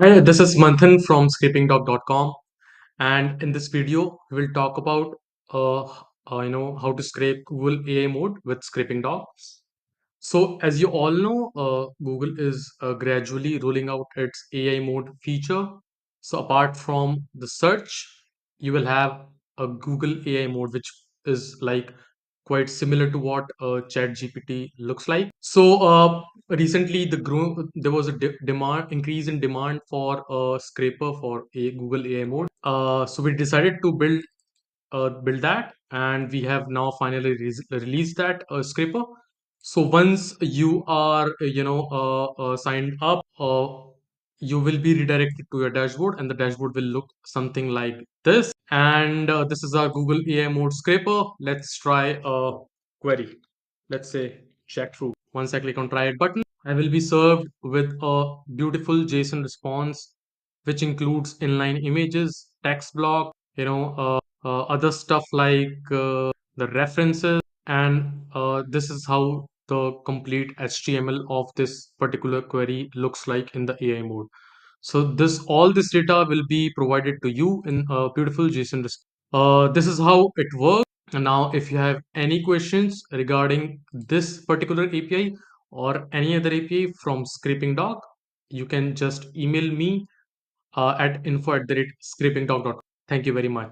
Hi, this is Manthan from Scrapingdog.com, and in this video, we will talk about how to scrape Google AI mode with Scraping Dog. So, as you all know, Google is gradually rolling out its AI mode feature. So, apart from the search, you will have a Google AI mode, which is like quite similar to what ChatGPT looks like. So, recently, there was a demand increase in demand for a scraper for a Google AI mode. So, we decided to build that, and we have now finally released that scraper. So once you are signed up, you will be redirected to your dashboard, and the dashboard will look something like this. And this is our Google AI mode scraper. Let's try a query. Let's say check through. Once I click on try it button, I will be served with a beautiful JSON response, which includes inline images, text block, other stuff like the references, and this is how the complete HTML of this particular query looks like in the AI mode. So all this data will be provided to you in a beautiful JSON response. This is how it works. And now, if you have any questions regarding this particular API or any other API from Scraping Dog, you can just email me at info@scrapingdog.com. Thank you very much.